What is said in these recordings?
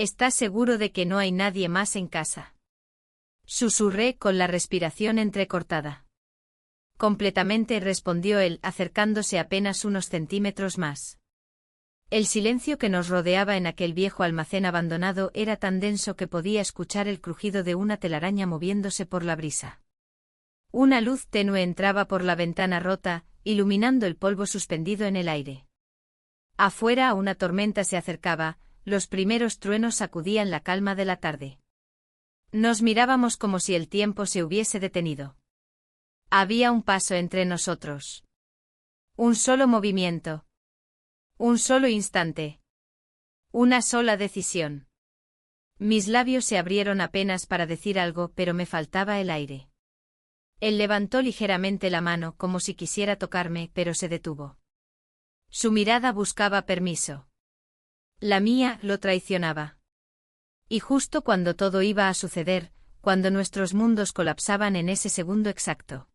¿Estás seguro de que no hay nadie más en casa? Susurré con la respiración entrecortada. Completamente, respondió él, acercándose apenas unos centímetros más. El silencio que nos rodeaba en aquel viejo almacén abandonado era tan denso que podía escuchar el crujido de una telaraña moviéndose por la brisa. Una luz tenue entraba por la ventana rota, iluminando el polvo suspendido en el aire. Afuera una tormenta se acercaba, los primeros truenos sacudían la calma de la tarde. Nos mirábamos como si el tiempo se hubiese detenido. Había un paso entre nosotros. Un solo movimiento. Un solo instante. Una sola decisión. Mis labios se abrieron apenas para decir algo, pero me faltaba el aire. Él levantó ligeramente la mano como si quisiera tocarme, pero se detuvo. Su mirada buscaba permiso. La mía lo traicionaba. Y justo cuando todo iba a suceder, cuando nuestros mundos colapsaban en ese segundo exacto.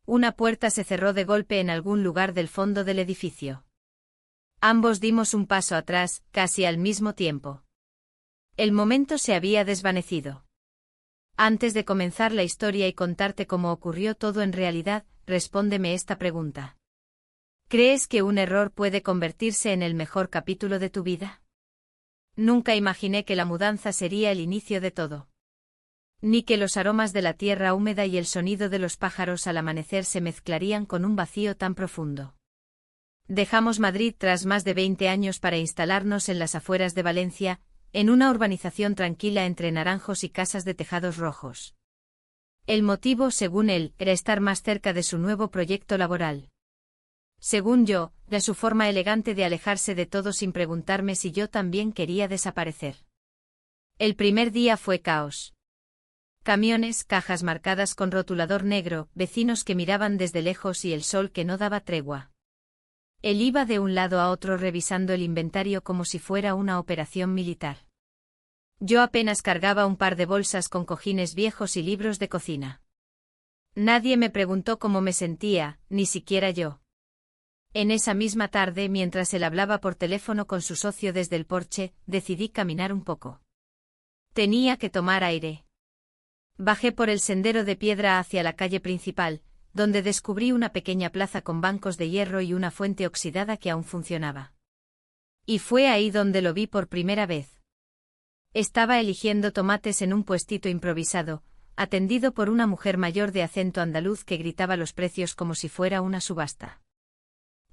Una puerta se cerró de golpe en algún lugar del fondo del edificio. Ambos dimos un paso atrás, casi al mismo tiempo. El momento se había desvanecido. Antes de comenzar la historia y contarte cómo ocurrió todo en realidad, respóndeme esta pregunta. ¿Crees que un error puede convertirse en el mejor capítulo de tu vida? Nunca imaginé que la mudanza sería el inicio de todo. Ni que los aromas de la tierra húmeda y el sonido de los pájaros al amanecer se mezclarían con un vacío tan profundo. Dejamos Madrid tras más de 20 años para instalarnos en las afueras de Valencia, en una urbanización tranquila entre naranjos y casas de tejados rojos. El motivo, según él, era estar más cerca de su nuevo proyecto laboral. Según yo, de su forma elegante de alejarse de todo sin preguntarme si yo también quería desaparecer. El primer día fue caos. Camiones, cajas marcadas con rotulador negro, vecinos que miraban desde lejos y el sol que no daba tregua. Él iba de un lado a otro revisando el inventario como si fuera una operación militar. Yo apenas cargaba un par de bolsas con cojines viejos y libros de cocina. Nadie me preguntó cómo me sentía, ni siquiera yo. En esa misma tarde, mientras él hablaba por teléfono con su socio desde el porche, decidí caminar un poco. Tenía que tomar aire. Bajé por el sendero de piedra hacia la calle principal, donde descubrí una pequeña plaza con bancos de hierro y una fuente oxidada que aún funcionaba. Y fue ahí donde lo vi por primera vez. Estaba eligiendo tomates en un puestito improvisado, atendido por una mujer mayor de acento andaluz que gritaba los precios como si fuera una subasta.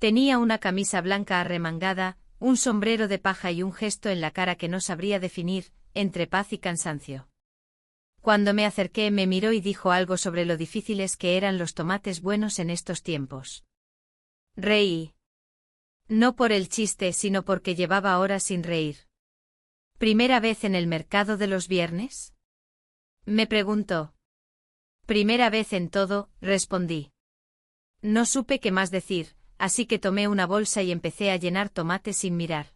Tenía una camisa blanca arremangada, un sombrero de paja y un gesto en la cara que no sabría definir, entre paz y cansancio. Cuando me acerqué me miró y dijo algo sobre lo difíciles que eran los tomates buenos en estos tiempos. Reí. No por el chiste, sino porque llevaba horas sin reír. ¿Primera vez en el mercado de los viernes? Me preguntó. Primera vez en todo, respondí. No supe qué más decir, así que tomé una bolsa y empecé a llenar tomates sin mirar.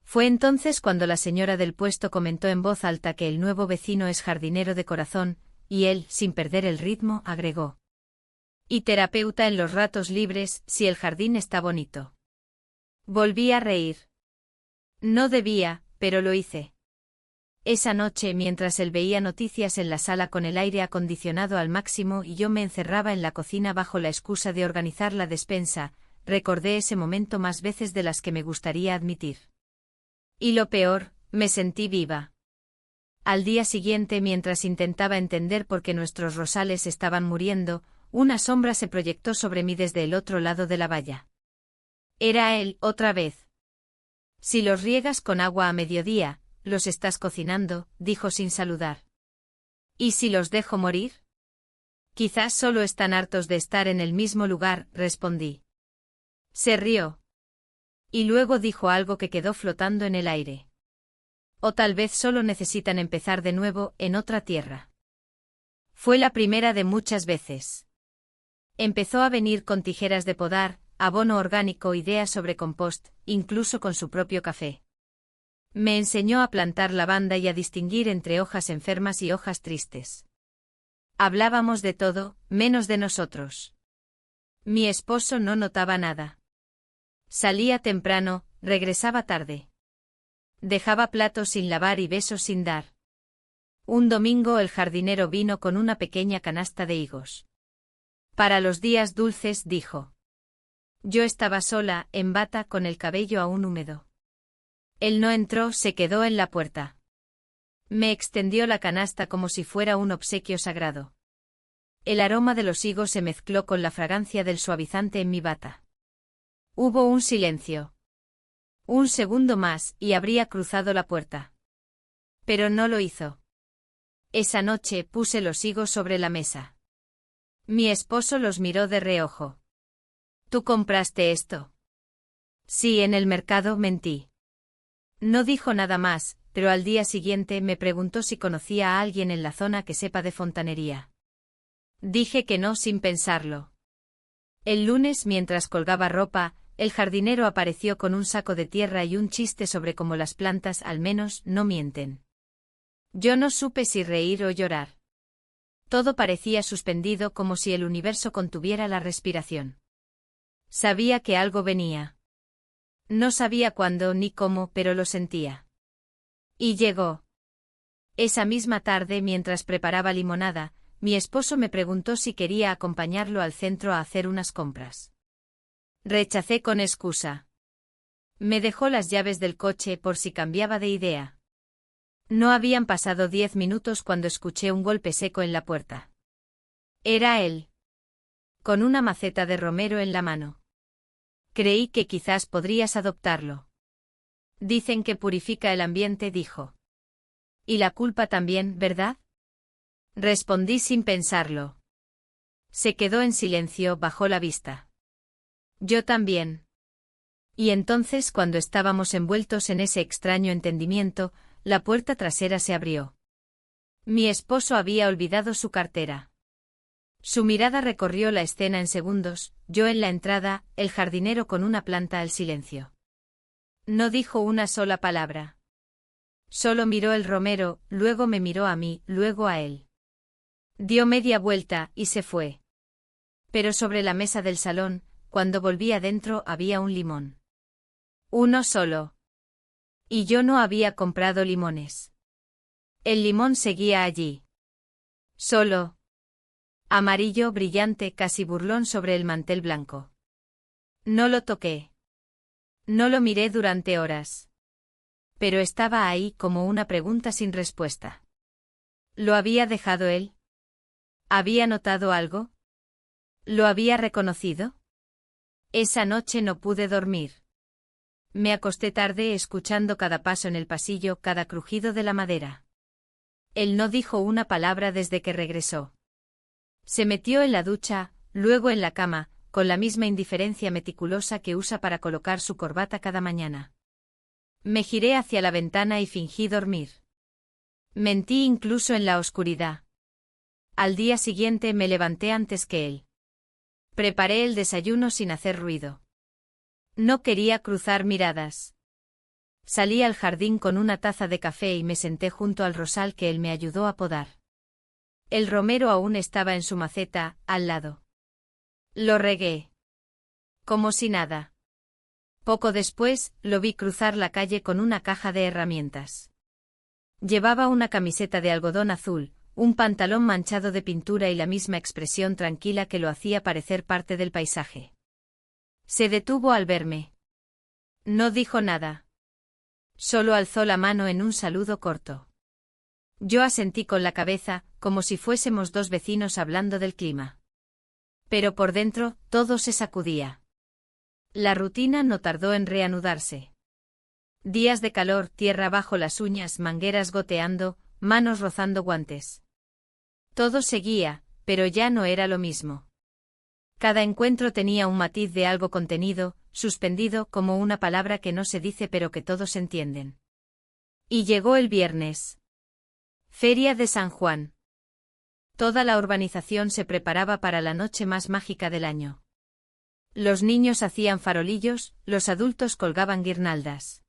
Fue entonces cuando la señora del puesto comentó en voz alta que el nuevo vecino es jardinero de corazón, y él, sin perder el ritmo, agregó. Y terapeuta en los ratos libres, si el jardín está bonito. Volví a reír. No debía, pero lo hice. Esa noche, mientras él veía noticias en la sala con el aire acondicionado al máximo y yo me encerraba en la cocina bajo la excusa de organizar la despensa, recordé ese momento más veces de las que me gustaría admitir. Y lo peor, me sentí viva. Al día siguiente, mientras intentaba entender por qué nuestros rosales estaban muriendo, una sombra se proyectó sobre mí desde el otro lado de la valla. Era él, otra vez. Si los riegas con agua a mediodía, los estás cocinando, dijo sin saludar. ¿Y si los dejo morir? Quizás solo están hartos de estar en el mismo lugar, respondí. Se rió. Y luego dijo algo que quedó flotando en el aire. O tal vez solo necesitan empezar de nuevo, en otra tierra. Fue la primera de muchas veces. Empezó a venir con tijeras de podar, abono orgánico, ideas sobre compost, incluso con su propio café. Me enseñó a plantar lavanda y a distinguir entre hojas enfermas y hojas tristes. Hablábamos de todo, menos de nosotros. Mi esposo no notaba nada. Salía temprano, regresaba tarde. Dejaba platos sin lavar y besos sin dar. Un domingo el jardinero vino con una pequeña canasta de higos. Para los días dulces, dijo. Yo estaba sola, en bata, con el cabello aún húmedo. Él no entró, se quedó en la puerta. Me extendió la canasta como si fuera un obsequio sagrado. El aroma de los higos se mezcló con la fragancia del suavizante en mi bata. Hubo un silencio. Un segundo más, y habría cruzado la puerta. Pero no lo hizo. Esa noche puse los higos sobre la mesa. Mi esposo los miró de reojo. ¿Tú compraste esto? Sí, en el mercado, mentí. No dijo nada más, pero al día siguiente me preguntó si conocía a alguien en la zona que sepa de fontanería. Dije que no sin pensarlo. El lunes, mientras colgaba ropa, el jardinero apareció con un saco de tierra y un chiste sobre cómo las plantas al menos no mienten. Yo no supe si reír o llorar. Todo parecía suspendido como si el universo contuviera la respiración. Sabía que algo venía. No sabía cuándo ni cómo, pero lo sentía. Y llegó. Esa misma tarde, mientras preparaba limonada, mi esposo me preguntó si quería acompañarlo al centro a hacer unas compras. Rechacé con excusa. Me dejó las llaves del coche por si cambiaba de idea. No habían pasado 10 minutos cuando escuché un golpe seco en la puerta. Era él. Con una maceta de romero en la mano. Creí que quizás podrías adoptarlo. Dicen que purifica el ambiente, dijo. Y la culpa también, ¿verdad? Respondí sin pensarlo. Se quedó en silencio, bajó la vista. Yo también. Y entonces, cuando estábamos envueltos en ese extraño entendimiento, la puerta trasera se abrió. Mi esposo había olvidado su cartera. Su mirada recorrió la escena en segundos, yo en la entrada, el jardinero con una planta al silencio. No dijo una sola palabra. Solo miró el romero, luego me miró a mí, luego a él. Dio media vuelta y se fue. Pero sobre la mesa del salón, cuando volví adentro, había un limón. Uno solo. Y yo no había comprado limones. El limón seguía allí. Solo. Amarillo brillante, casi burlón sobre el mantel blanco. No lo toqué. No lo miré durante horas. Pero estaba ahí como una pregunta sin respuesta. ¿Lo había dejado él? ¿Había notado algo? ¿Lo había reconocido? Esa noche no pude dormir. Me acosté tarde escuchando cada paso en el pasillo, cada crujido de la madera. Él no dijo una palabra desde que regresó. Se metió en la ducha, luego en la cama, con la misma indiferencia meticulosa que usa para colocar su corbata cada mañana. Me giré hacia la ventana y fingí dormir. Mentí incluso en la oscuridad. Al día siguiente me levanté antes que él. Preparé el desayuno sin hacer ruido. No quería cruzar miradas. Salí al jardín con una taza de café y me senté junto al rosal que él me ayudó a podar. El romero aún estaba en su maceta, al lado. Lo regué. Como si nada. Poco después, lo vi cruzar la calle con una caja de herramientas. Llevaba una camiseta de algodón azul, un pantalón manchado de pintura y la misma expresión tranquila que lo hacía parecer parte del paisaje. Se detuvo al verme. No dijo nada. Solo alzó la mano en un saludo corto. Yo asentí con la cabeza, como si fuésemos dos vecinos hablando del clima. Pero por dentro, todo se sacudía. La rutina no tardó en reanudarse. Días de calor, tierra bajo las uñas, mangueras goteando, manos rozando guantes. Todo seguía, pero ya no era lo mismo. Cada encuentro tenía un matiz de algo contenido, suspendido como una palabra que no se dice pero que todos entienden. Y llegó el viernes. Feria de San Juan. Toda la urbanización se preparaba para la noche más mágica del año. Los niños hacían farolillos, los adultos colgaban guirnaldas.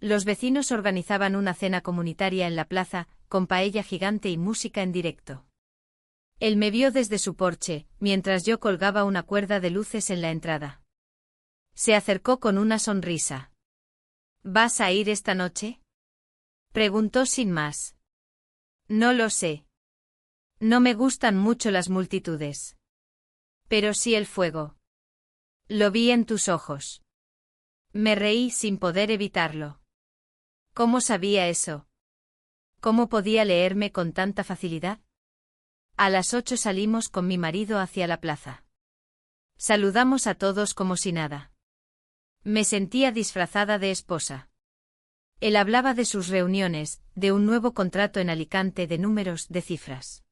Los vecinos organizaban una cena comunitaria en la plaza, con paella gigante y música en directo. Él me vio desde su porche, mientras yo colgaba una cuerda de luces en la entrada. Se acercó con una sonrisa. ¿Vas a ir esta noche? Preguntó sin más. No lo sé. No me gustan mucho las multitudes. Pero sí el fuego. Lo vi en tus ojos. Me reí sin poder evitarlo. ¿Cómo sabía eso? ¿Cómo podía leerme con tanta facilidad? A las 8 salimos con mi marido hacia la plaza. Saludamos a todos como si nada. Me sentía disfrazada de esposa. Él hablaba de sus reuniones, de un nuevo contrato en Alicante, de números, de cifras.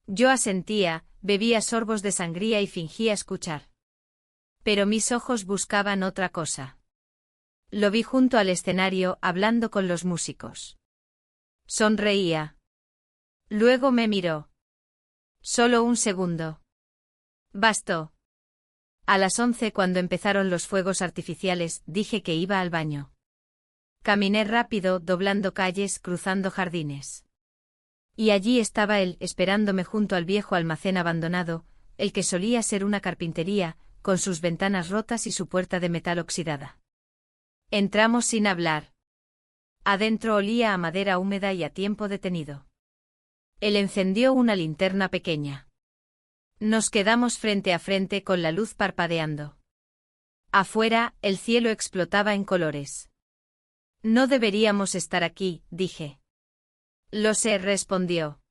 Yo asentía, bebía sorbos de sangría y fingía escuchar. Pero mis ojos buscaban otra cosa. Lo vi junto al escenario, hablando con los músicos. Sonreía. Luego me miró. Solo un segundo. Bastó. A las 11, cuando empezaron los fuegos artificiales, dije que iba al baño. Caminé rápido, doblando calles, cruzando jardines. Y allí estaba él, esperándome junto al viejo almacén abandonado, el que solía ser una carpintería, con sus ventanas rotas y su puerta de metal oxidada. Entramos sin hablar. Adentro olía a madera húmeda y a tiempo detenido. Él encendió una linterna pequeña. Nos quedamos frente a frente con la luz parpadeando. Afuera, el cielo explotaba en colores. No deberíamos estar aquí, dije. Lo sé, respondió.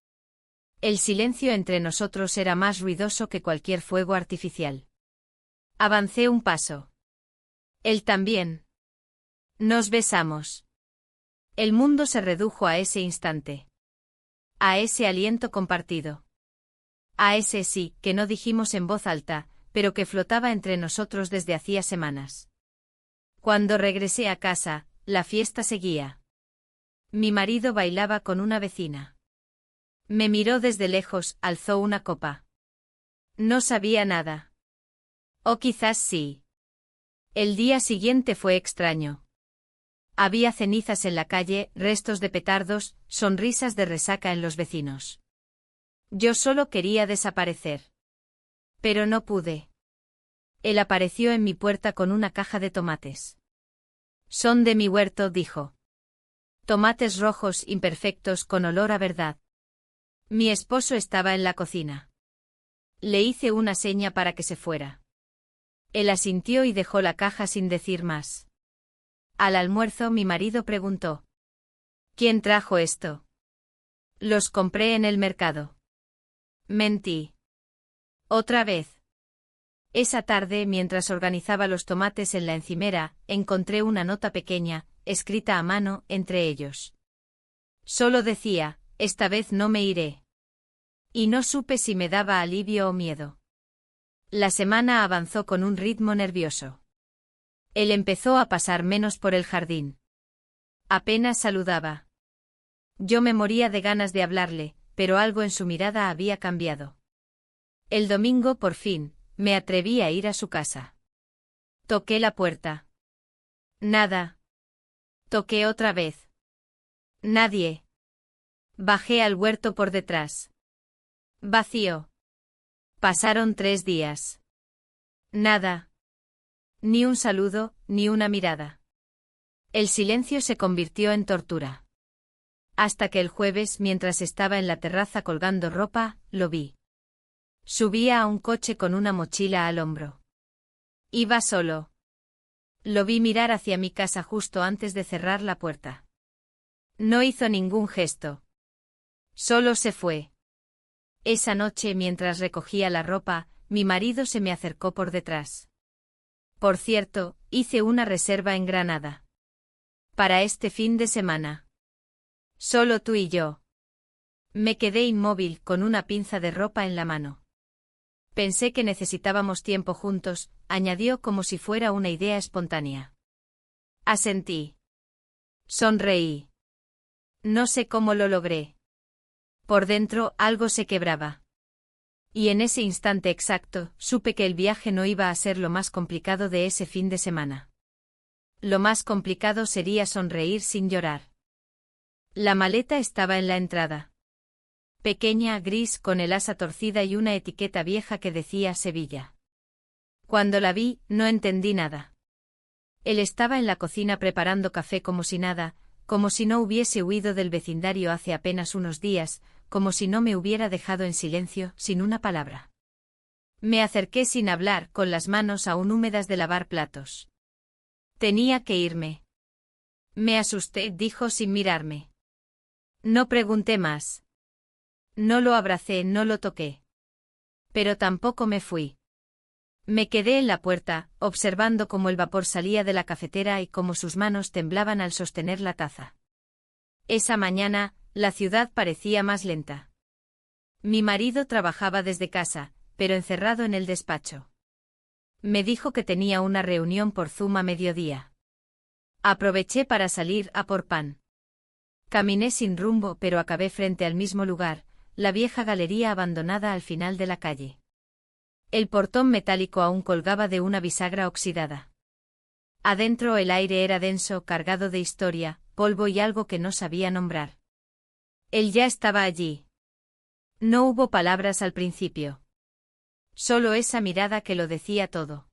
El silencio entre nosotros era más ruidoso que cualquier fuego artificial. Avancé un paso. Él también. Nos besamos. El mundo se redujo a ese instante. A ese aliento compartido. A ese sí, que no dijimos en voz alta, pero que flotaba entre nosotros desde hacía semanas. Cuando regresé a casa, la fiesta seguía. Mi marido bailaba con una vecina. Me miró desde lejos, alzó una copa. No sabía nada. O quizás sí. El día siguiente fue extraño. Había cenizas en la calle, restos de petardos, sonrisas de resaca en los vecinos. Yo solo quería desaparecer. Pero no pude. Él apareció en mi puerta con una caja de tomates. Son de mi huerto, dijo. Tomates rojos imperfectos con olor a verdad. Mi esposo estaba en la cocina. Le hice una seña para que se fuera. Él asintió y dejó la caja sin decir más. Al almuerzo mi marido preguntó. ¿Quién trajo esto? Los compré en el mercado. Mentí. Otra vez. Esa tarde, mientras organizaba los tomates en la encimera, encontré una nota pequeña, escrita a mano, entre ellos. Solo decía, esta vez no me iré. Y no supe si me daba alivio o miedo. La semana avanzó con un ritmo nervioso. Él empezó a pasar menos por el jardín. Apenas saludaba. Yo me moría de ganas de hablarle, pero algo en su mirada había cambiado. El domingo, por fin, me atreví a ir a su casa. Toqué la puerta. Nada. Toqué otra vez. Nadie. Bajé al huerto por detrás. Vacío. Pasaron 3 días. Nada. Ni un saludo, ni una mirada. El silencio se convirtió en tortura. Hasta que el jueves, mientras estaba en la terraza colgando ropa, lo vi. Subía a un coche con una mochila al hombro. Iba solo. Lo vi mirar hacia mi casa justo antes de cerrar la puerta. No hizo ningún gesto. Solo se fue. Esa noche, mientras recogía la ropa, mi marido se me acercó por detrás. Por cierto, hice una reserva en Granada. Para este fin de semana. Solo tú y yo. Me quedé inmóvil con una pinza de ropa en la mano. Pensé que necesitábamos tiempo juntos, añadió como si fuera una idea espontánea. Asentí. Sonreí. No sé cómo lo logré. Por dentro algo se quebraba. Y en ese instante exacto, supe que el viaje no iba a ser lo más complicado de ese fin de semana. Lo más complicado sería sonreír sin llorar. La maleta estaba en la entrada. Pequeña, gris, con el asa torcida y una etiqueta vieja que decía Sevilla. Cuando la vi, no entendí nada. Él estaba en la cocina preparando café como si nada, como si no hubiese huido del vecindario hace apenas unos días, como si no me hubiera dejado en silencio, sin una palabra. Me acerqué sin hablar, con las manos aún húmedas de lavar platos. Tenía que irme. Me asusté, dijo sin mirarme. No pregunté más. No lo abracé, no lo toqué. Pero tampoco me fui. Me quedé en la puerta, observando cómo el vapor salía de la cafetera y cómo sus manos temblaban al sostener la taza. Esa mañana, la ciudad parecía más lenta. Mi marido trabajaba desde casa, pero encerrado en el despacho. Me dijo que tenía una reunión por Zoom a mediodía. Aproveché para salir a por pan. Caminé sin rumbo, pero acabé frente al mismo lugar, la vieja galería abandonada al final de la calle. El portón metálico aún colgaba de una bisagra oxidada. Adentro el aire era denso, cargado de historia, polvo y algo que no sabía nombrar. Él ya estaba allí. No hubo palabras al principio. Solo esa mirada que lo decía todo.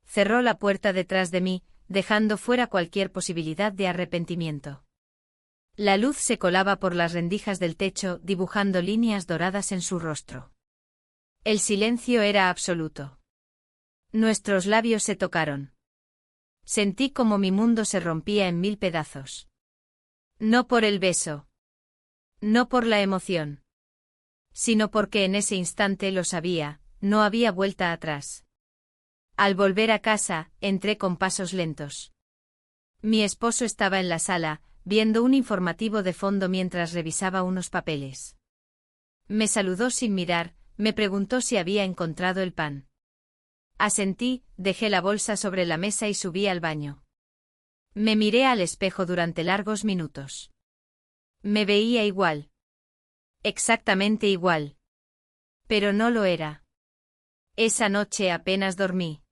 Cerró la puerta detrás de mí, dejando fuera cualquier posibilidad de arrepentimiento. La luz se colaba por las rendijas del techo, dibujando líneas doradas en su rostro. El silencio era absoluto. Nuestros labios se tocaron. Sentí como mi mundo se rompía en 1000 pedazos. No por el beso. No por la emoción. Sino porque en ese instante lo sabía, no había vuelta atrás. Al volver a casa, entré con pasos lentos. Mi esposo estaba en la sala, viendo un informativo de fondo mientras revisaba unos papeles. Me saludó sin mirar, me preguntó si había encontrado el pan. Asentí, dejé la bolsa sobre la mesa y subí al baño. Me miré al espejo durante largos minutos. Me veía igual. Exactamente igual. Pero no lo era. Esa noche apenas dormí.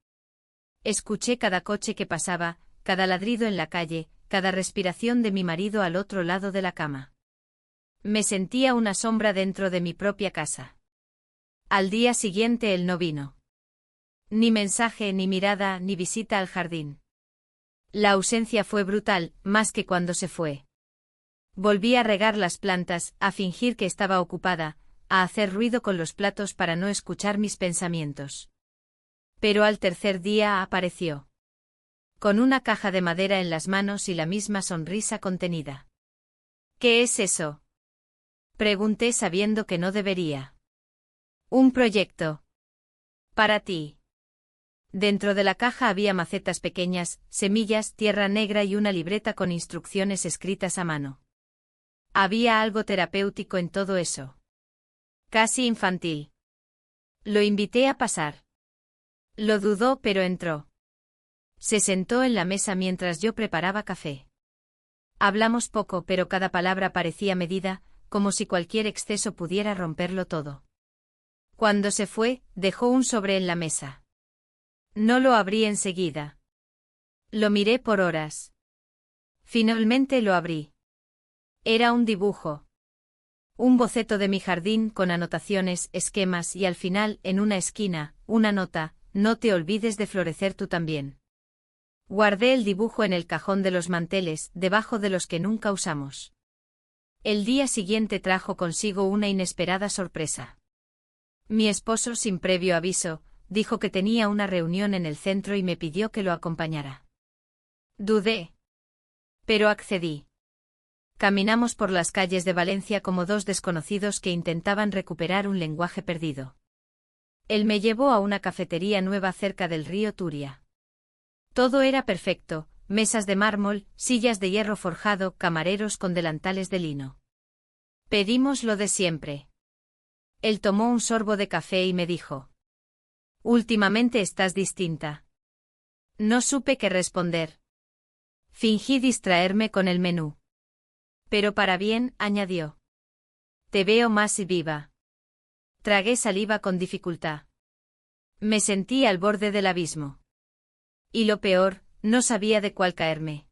Escuché cada coche que pasaba, cada ladrido en la calle, cada respiración de mi marido al otro lado de la cama. Me sentía una sombra dentro de mi propia casa. Al día siguiente él no vino. Ni mensaje, ni mirada, ni visita al jardín. La ausencia fue brutal, más que cuando se fue. Volví a regar las plantas, a fingir que estaba ocupada, a hacer ruido con los platos para no escuchar mis pensamientos. Pero al tercer día apareció. Con una caja de madera en las manos y la misma sonrisa contenida. ¿Qué es eso? Pregunté sabiendo que no debería. Un proyecto. Para ti. Dentro de la caja había macetas pequeñas, semillas, tierra negra y una libreta con instrucciones escritas a mano. Había algo terapéutico en todo eso. Casi infantil. Lo invité a pasar. Lo dudó, pero entró. Se sentó en la mesa mientras yo preparaba café. Hablamos poco, pero cada palabra parecía medida, como si cualquier exceso pudiera romperlo todo. Cuando se fue, dejó un sobre en la mesa. No lo abrí enseguida. Lo miré por horas. Finalmente lo abrí. Era un dibujo. Un boceto de mi jardín con anotaciones, esquemas y al final, en una esquina, una nota: no te olvides de florecer tú también. Guardé el dibujo en el cajón de los manteles, debajo de los que nunca usamos. El día siguiente trajo consigo una inesperada sorpresa. Mi esposo, sin previo aviso, dijo que tenía una reunión en el centro y me pidió que lo acompañara. Dudé. Pero accedí. Caminamos por las calles de Valencia como dos desconocidos que intentaban recuperar un lenguaje perdido. Él me llevó a una cafetería nueva cerca del río Turia. Todo era perfecto: mesas de mármol, sillas de hierro forjado, camareros con delantales de lino. Pedimos lo de siempre. Él tomó un sorbo de café y me dijo: últimamente estás distinta. No supe qué responder. Fingí distraerme con el menú. Pero para bien, añadió. Te veo más viva. Tragué saliva con dificultad. Me sentí al borde del abismo. Y lo peor, no sabía de cuál caerme.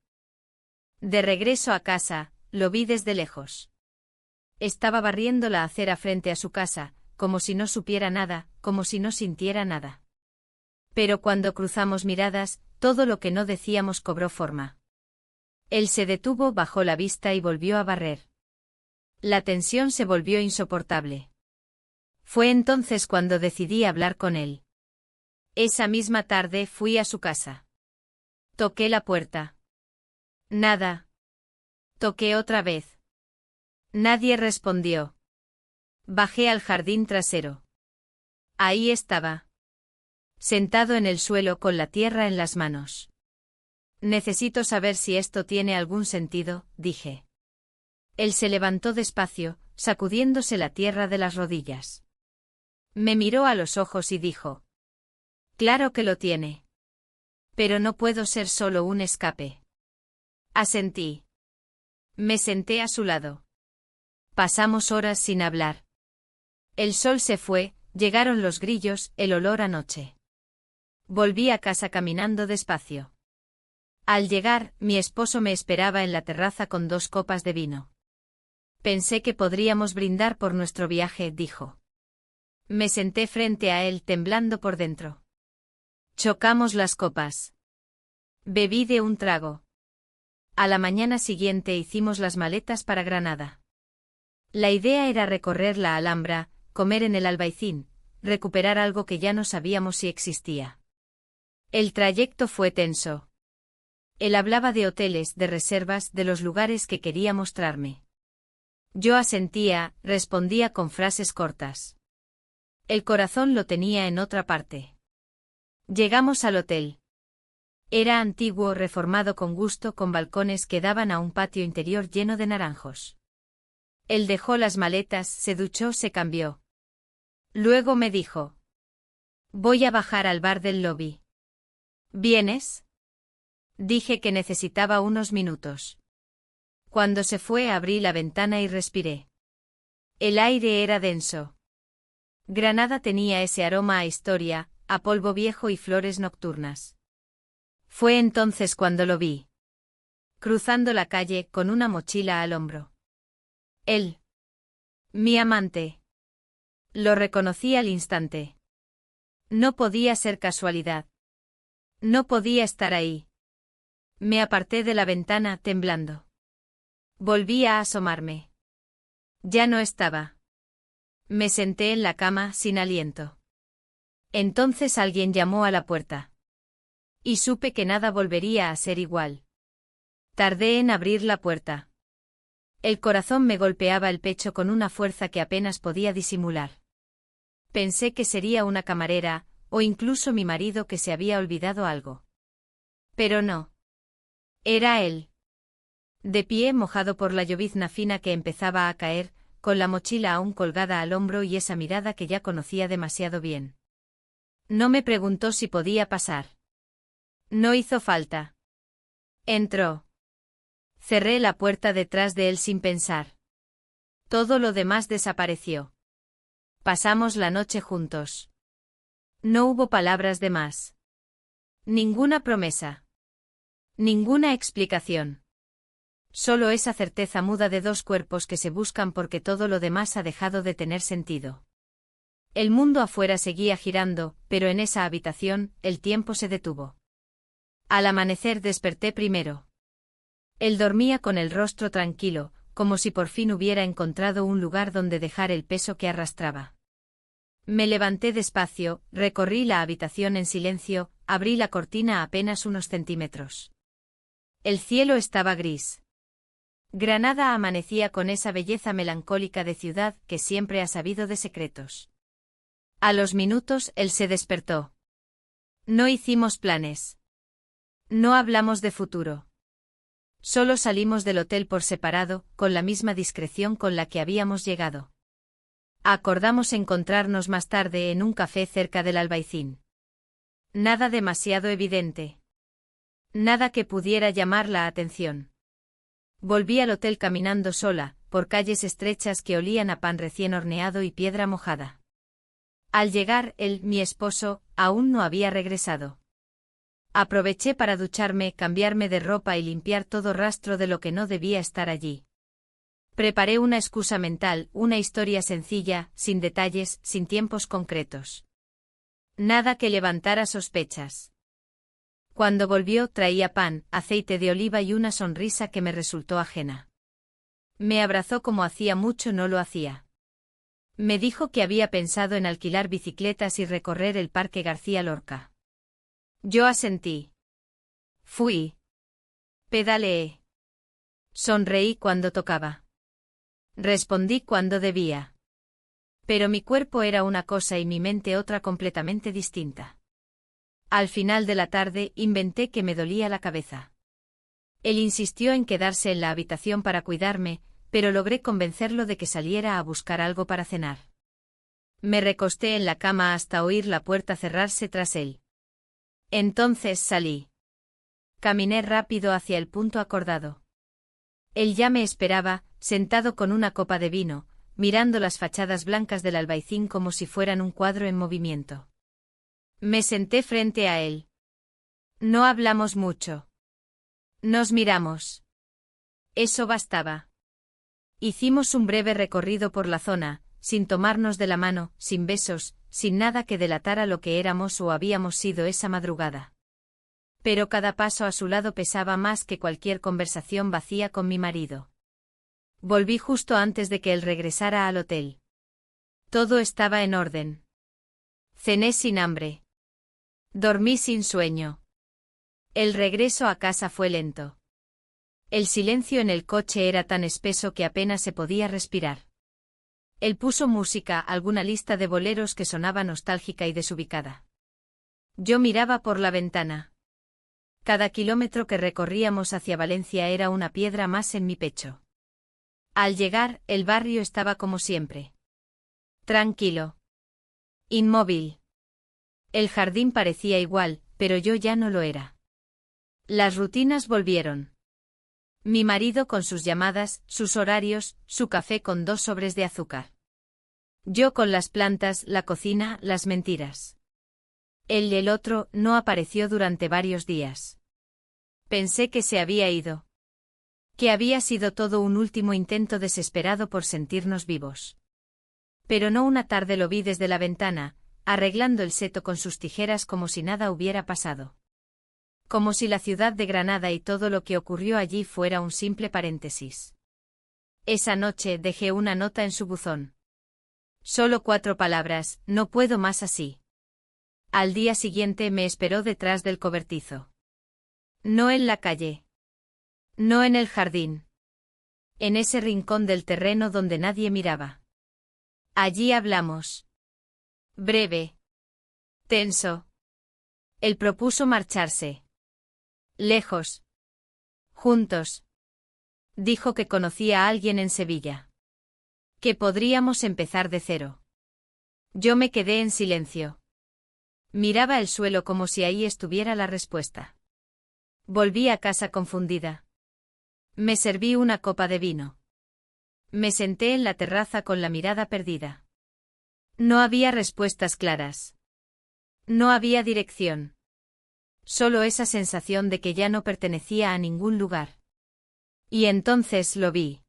De regreso a casa, lo vi desde lejos. Estaba barriendo la acera frente a su casa, como si no supiera nada, como si no sintiera nada. Pero cuando cruzamos miradas, todo lo que no decíamos cobró forma. Él se detuvo, bajó la vista y volvió a barrer. La tensión se volvió insoportable. Fue entonces cuando decidí hablar con él. Esa misma tarde fui a su casa. Toqué la puerta. Nada. Toqué otra vez. Nadie respondió. Bajé al jardín trasero. Ahí estaba. Sentado en el suelo con la tierra en las manos. Necesito saber si esto tiene algún sentido, dije. Él se levantó despacio, sacudiéndose la tierra de las rodillas. Me miró a los ojos y dijo. Claro que lo tiene. Pero no puedo ser solo un escape. Asentí. Me senté a su lado. Pasamos horas sin hablar. El sol se fue, llegaron los grillos, el olor a noche. Volví a casa caminando despacio. Al llegar, mi esposo me esperaba en la terraza con 2 copas de vino. Pensé que podríamos brindar por nuestro viaje, dijo. Me senté frente a él temblando por dentro. Chocamos las copas. Bebí de un trago. A la mañana siguiente hicimos las maletas para Granada. La idea era recorrer la Alhambra, comer en el Albaicín, recuperar algo que ya no sabíamos si existía. El trayecto fue tenso. Él hablaba de hoteles, de reservas, de los lugares que quería mostrarme. Yo asentía, respondía con frases cortas. El corazón lo tenía en otra parte. Llegamos al hotel. Era antiguo, reformado con gusto, con balcones que daban a un patio interior lleno de naranjos. Él dejó las maletas, se duchó, se cambió. Luego me dijo. Voy a bajar al bar del lobby. ¿Vienes? Dije que necesitaba unos minutos. Cuando se fue abrí la ventana y respiré. El aire era denso. Granada tenía ese aroma a historia, a polvo viejo y flores nocturnas. Fue entonces cuando lo vi. Cruzando la calle con una mochila al hombro. Él. Mi amante. Lo reconocí al instante. No podía ser casualidad. No podía estar ahí. Me aparté de la ventana temblando. Volví a asomarme. Ya no estaba. Me senté en la cama sin aliento. Entonces alguien llamó a la puerta. Y supe que nada volvería a ser igual. Tardé en abrir la puerta. El corazón me golpeaba el pecho con una fuerza que apenas podía disimular. Pensé que sería una camarera, o incluso mi marido que se había olvidado algo. Pero no. Era él. De pie, mojado por la llovizna fina que empezaba a caer, con la mochila aún colgada al hombro y esa mirada que ya conocía demasiado bien. No me preguntó si podía pasar. No hizo falta. Entró. Cerré la puerta detrás de él sin pensar. Todo lo demás desapareció. Pasamos la noche juntos. No hubo palabras de más. Ninguna promesa. Ninguna explicación. Solo esa certeza muda de 2 cuerpos que se buscan porque todo lo demás ha dejado de tener sentido. El mundo afuera seguía girando, pero en esa habitación, el tiempo se detuvo. Al amanecer desperté primero. Él dormía con el rostro tranquilo, como si por fin hubiera encontrado un lugar donde dejar el peso que arrastraba. Me levanté despacio, recorrí la habitación en silencio, abrí la cortina apenas unos centímetros. El cielo estaba gris. Granada amanecía con esa belleza melancólica de ciudad que siempre ha sabido de secretos. A los minutos él se despertó. No hicimos planes. No hablamos de futuro. Solo salimos del hotel por separado, con la misma discreción con la que habíamos llegado. Acordamos encontrarnos más tarde en un café cerca del Albaicín. Nada demasiado evidente. Nada que pudiera llamar la atención. Volví al hotel caminando sola, por calles estrechas que olían a pan recién horneado y piedra mojada. Al llegar, él, mi esposo, aún no había regresado. Aproveché para ducharme, cambiarme de ropa y limpiar todo rastro de lo que no debía estar allí. Preparé una excusa mental, una historia sencilla, sin detalles, sin tiempos concretos. Nada que levantara sospechas. Cuando volvió traía pan, aceite de oliva y una sonrisa que me resultó ajena. Me abrazó como hacía mucho no lo hacía. Me dijo que había pensado en alquilar bicicletas y recorrer el Parque García Lorca. Yo asentí. Fui. Pedaleé. Sonreí cuando tocaba. Respondí cuando debía. Pero mi cuerpo era una cosa y mi mente otra completamente distinta. Al final de la tarde inventé que me dolía la cabeza. Él insistió en quedarse en la habitación para cuidarme, pero logré convencerlo de que saliera a buscar algo para cenar. Me recosté en la cama hasta oír la puerta cerrarse tras él. Entonces salí. Caminé rápido hacia el punto acordado. Él ya me esperaba, sentado con una copa de vino, mirando las fachadas blancas del Albaicín como si fueran un cuadro en movimiento. Me senté frente a él. No hablamos mucho. Nos miramos. Eso bastaba. Hicimos un breve recorrido por la zona, sin tomarnos de la mano, sin besos, sin nada que delatara lo que éramos o habíamos sido esa madrugada. Pero cada paso a su lado pesaba más que cualquier conversación vacía con mi marido. Volví justo antes de que él regresara al hotel. Todo estaba en orden. Cené sin hambre. Dormí sin sueño. El regreso a casa fue lento. El silencio en el coche era tan espeso que apenas se podía respirar. Él puso música, alguna lista de boleros que sonaba nostálgica y desubicada. Yo miraba por la ventana. Cada kilómetro que recorríamos hacia Valencia era una piedra más en mi pecho. Al llegar, el barrio estaba como siempre. Tranquilo. Inmóvil. El jardín parecía igual, pero yo ya no lo era. Las rutinas volvieron. Mi marido con sus llamadas, sus horarios, su café con 2 sobres de azúcar. Yo con las plantas, la cocina, las mentiras. Él y el otro no apareció durante varios días. Pensé que se había ido. Que había sido todo un último intento desesperado por sentirnos vivos. Pero no, una tarde lo vi desde la ventana, arreglando el seto con sus tijeras como si nada hubiera pasado. Como si la ciudad de Granada y todo lo que ocurrió allí fuera un simple paréntesis. Esa noche dejé una nota en su buzón. Solo 4 palabras: no puedo más así. Al día siguiente me esperó detrás del cobertizo. No en la calle. No en el jardín. En ese rincón del terreno donde nadie miraba. Allí hablamos. Breve. Tenso. Él propuso marcharse. Lejos. Juntos. Dijo que conocía a alguien en Sevilla. Que podríamos empezar de cero. Yo me quedé en silencio. Miraba el suelo como si ahí estuviera la respuesta. Volví a casa confundida. Me serví una copa de vino. Me senté en la terraza con la mirada perdida. No había respuestas claras. No había dirección. Solo esa sensación de que ya no pertenecía a ningún lugar. Y entonces lo vi.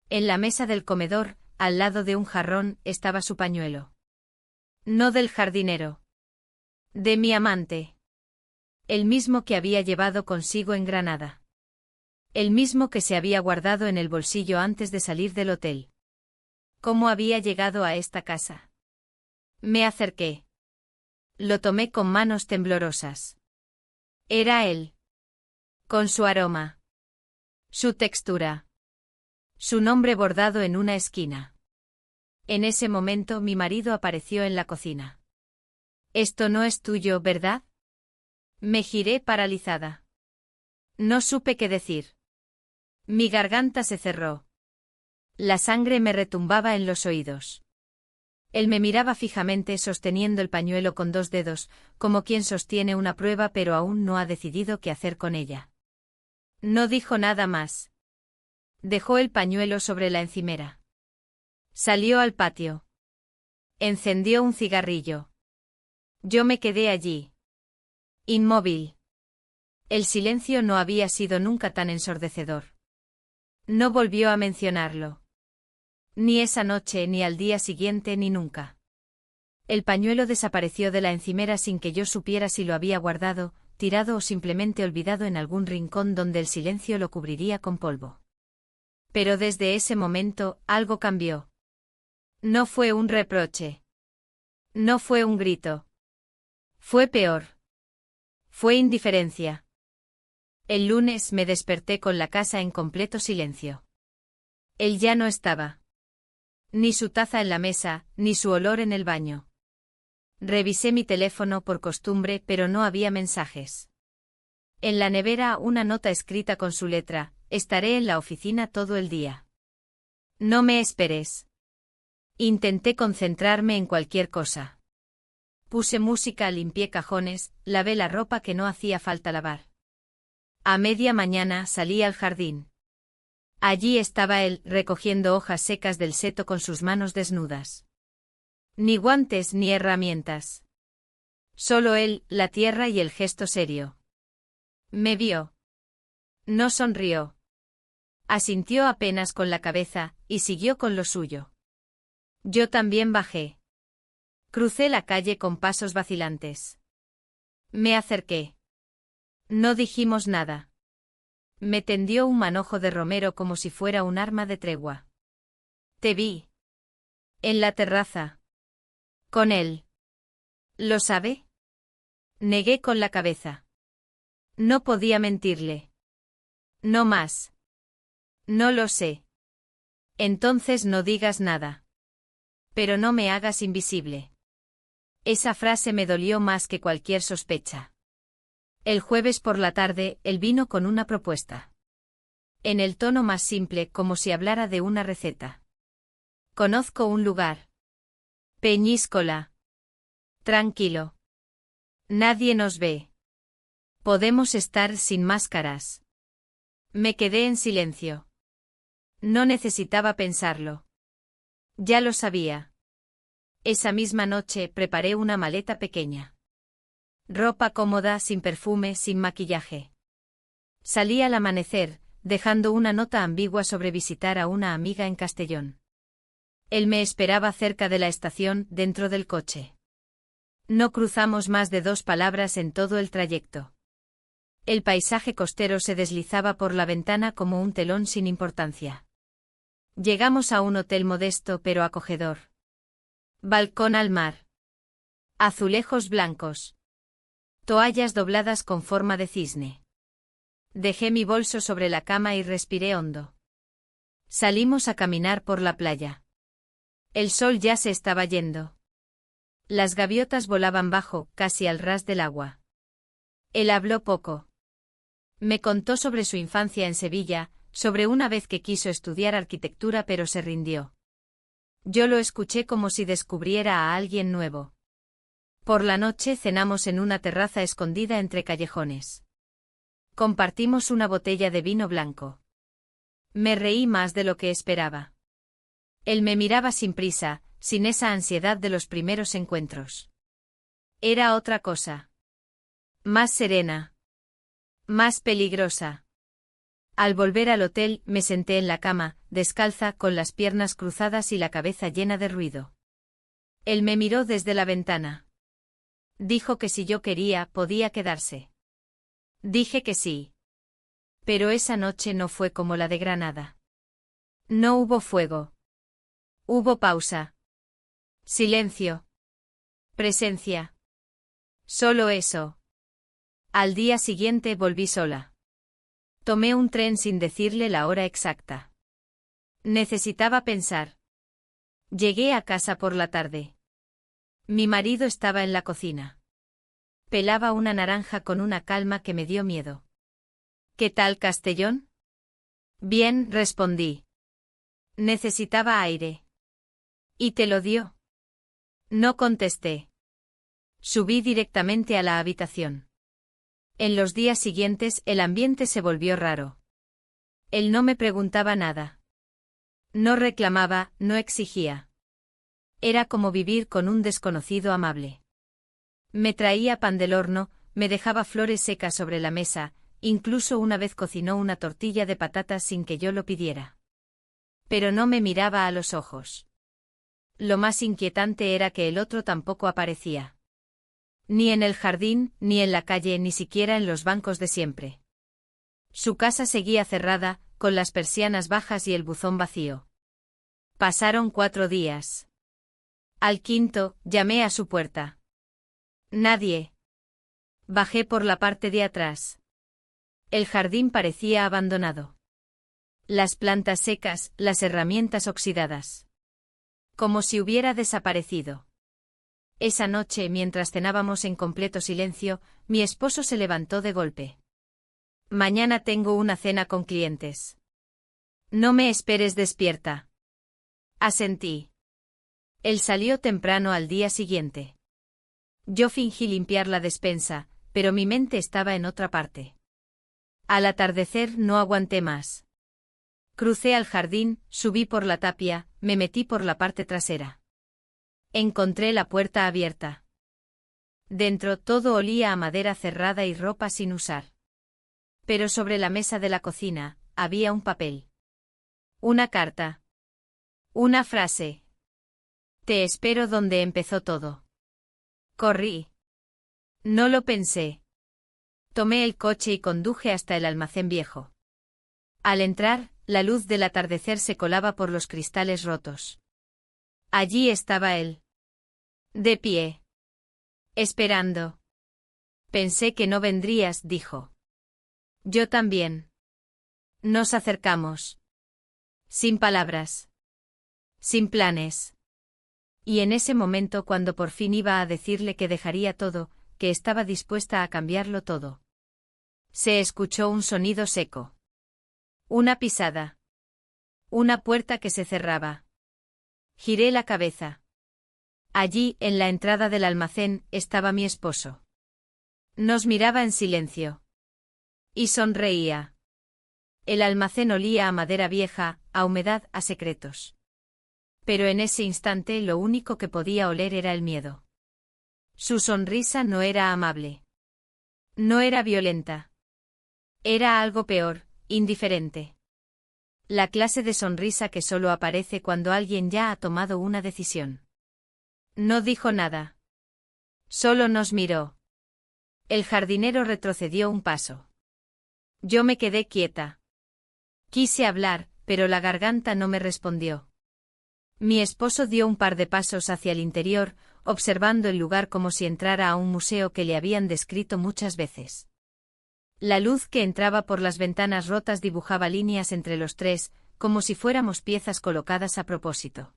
En la mesa del comedor, al lado de un jarrón, estaba su pañuelo. No del jardinero. De mi amante. El mismo que había llevado consigo en Granada. El mismo que se había guardado en el bolsillo antes de salir del hotel. ¿Cómo había llegado a esta casa? Me acerqué. Lo tomé con manos temblorosas. Era él. Con su aroma. Su textura. Su nombre bordado en una esquina. En ese momento mi marido apareció en la cocina. «Esto no es tuyo, ¿verdad?» Me giré paralizada. No supe qué decir. Mi garganta se cerró. La sangre me retumbaba en los oídos. Él me miraba fijamente sosteniendo el pañuelo con 2 dedos, como quien sostiene una prueba pero aún no ha decidido qué hacer con ella. No dijo nada más. Dejó el pañuelo sobre la encimera. Salió al patio. Encendió un cigarrillo. Yo me quedé allí. Inmóvil. El silencio no había sido nunca tan ensordecedor. No volvió a mencionarlo. Ni esa noche, ni al día siguiente, ni nunca. El pañuelo desapareció de la encimera sin que yo supiera si lo había guardado, tirado o simplemente olvidado en algún rincón donde el silencio lo cubriría con polvo. Pero desde ese momento, algo cambió. No fue un reproche. No fue un grito. Fue peor. Fue indiferencia. El lunes me desperté con la casa en completo silencio. Él ya no estaba. Ni su taza en la mesa, ni su olor en el baño. Revisé mi teléfono por costumbre, pero no había mensajes. En la nevera una nota escrita con su letra: estaré en la oficina todo el día. No me esperes. Intenté concentrarme en cualquier cosa. Puse música, limpié cajones, lavé la ropa que no hacía falta lavar. A media mañana salí al jardín. Allí estaba él, recogiendo hojas secas del seto con sus manos desnudas. Ni guantes ni herramientas. Solo él, la tierra y el gesto serio. Me vio. No sonrió. Asintió apenas con la cabeza, y siguió con lo suyo. Yo también bajé. Crucé la calle con pasos vacilantes. Me acerqué. No dijimos nada. Me tendió un manojo de romero como si fuera un arma de tregua. Te vi. En la terraza. Con él. ¿Lo sabe? Negué con la cabeza. No podía mentirle. No más. No lo sé. Entonces no digas nada. Pero no me hagas invisible. Esa frase me dolió más que cualquier sospecha. El jueves por la tarde, él vino con una propuesta. En el tono más simple, como si hablara de una receta. Conozco un lugar. Peñíscola. Tranquilo. Nadie nos ve. Podemos estar sin máscaras. Me quedé en silencio. No necesitaba pensarlo. Ya lo sabía. Esa misma noche preparé una maleta pequeña. Ropa cómoda, sin perfume, sin maquillaje. Salí al amanecer, dejando una nota ambigua sobre visitar a una amiga en Castellón. Él me esperaba cerca de la estación, dentro del coche. No cruzamos más de 2 palabras en todo el trayecto. El paisaje costero se deslizaba por la ventana como un telón sin importancia. Llegamos a un hotel modesto pero acogedor. Balcón al mar. Azulejos blancos. Toallas dobladas con forma de cisne. Dejé mi bolso sobre la cama y respiré hondo. Salimos a caminar por la playa. El sol ya se estaba yendo. Las gaviotas volaban bajo, casi al ras del agua. Él habló poco. Me contó sobre su infancia en Sevilla, sobre una vez que quiso estudiar arquitectura pero se rindió. Yo lo escuché como si descubriera a alguien nuevo. Por la noche cenamos en una terraza escondida entre callejones. Compartimos una botella de vino blanco. Me reí más de lo que esperaba. Él me miraba sin prisa, sin esa ansiedad de los primeros encuentros. Era otra cosa. Más serena. Más peligrosa. Al volver al hotel, me senté en la cama, descalza, con las piernas cruzadas y la cabeza llena de ruido. Él me miró desde la ventana. Dijo que si yo quería, podía quedarse. Dije que sí. Pero esa noche no fue como la de Granada. No hubo fuego. Hubo pausa. Silencio. Presencia. Solo eso. Al día siguiente volví sola. Tomé un tren sin decirle la hora exacta. Necesitaba pensar. Llegué a casa por la tarde. Mi marido estaba en la cocina. Pelaba una naranja con una calma que me dio miedo. ¿Qué tal Castellón? Bien, respondí. Necesitaba aire. ¿Y te lo dio? No contesté. Subí directamente a la habitación. En los días siguientes el ambiente se volvió raro. Él no me preguntaba nada. No reclamaba, no exigía. Era como vivir con un desconocido amable. Me traía pan del horno, me dejaba flores secas sobre la mesa, incluso una vez cocinó una tortilla de patatas sin que yo lo pidiera. Pero no me miraba a los ojos. Lo más inquietante era que el otro tampoco aparecía. Ni en el jardín, ni en la calle, ni siquiera en los bancos de siempre. Su casa seguía cerrada, con las persianas bajas y el buzón vacío. Pasaron 4 días. Al quinto, llamé a su puerta. Nadie. Bajé por la parte de atrás. El jardín parecía abandonado. Las plantas secas, las herramientas oxidadas. Como si hubiera desaparecido. Esa noche, mientras cenábamos en completo silencio, mi esposo se levantó de golpe. Mañana tengo una cena con clientes. No me esperes despierta. Asentí. Él salió temprano al día siguiente. Yo fingí limpiar la despensa, pero mi mente estaba en otra parte. Al atardecer no aguanté más. Crucé al jardín, subí por la tapia, me metí por la parte trasera. Encontré la puerta abierta. Dentro todo olía a madera cerrada y ropa sin usar. Pero sobre la mesa de la cocina, había un papel. Una carta. Una frase. Te espero donde empezó todo. Corrí. No lo pensé. Tomé el coche y conduje hasta el almacén viejo. Al entrar, la luz del atardecer se colaba por los cristales rotos. Allí estaba él. De pie. Esperando. Pensé que no vendrías, dijo. Yo también. Nos acercamos. Sin palabras. Sin planes. Y en ese momento, cuando por fin iba a decirle que dejaría todo, que estaba dispuesta a cambiarlo todo, se escuchó un sonido seco. Una pisada. Una puerta que se cerraba. Giré la cabeza. Allí, en la entrada del almacén, estaba mi esposo. Nos miraba en silencio. Y sonreía. El almacén olía a madera vieja, a humedad, a secretos. Pero en ese instante lo único que podía oler era el miedo. Su sonrisa no era amable. No era violenta. Era algo peor, indiferente. La clase de sonrisa que solo aparece cuando alguien ya ha tomado una decisión. No dijo nada. Solo nos miró. El jardinero retrocedió un paso. Yo me quedé quieta. Quise hablar, pero la garganta no me respondió. Mi esposo dio un par de pasos hacia el interior, observando el lugar como si entrara a un museo que le habían descrito muchas veces. La luz que entraba por las ventanas rotas dibujaba líneas entre los tres, como si fuéramos piezas colocadas a propósito.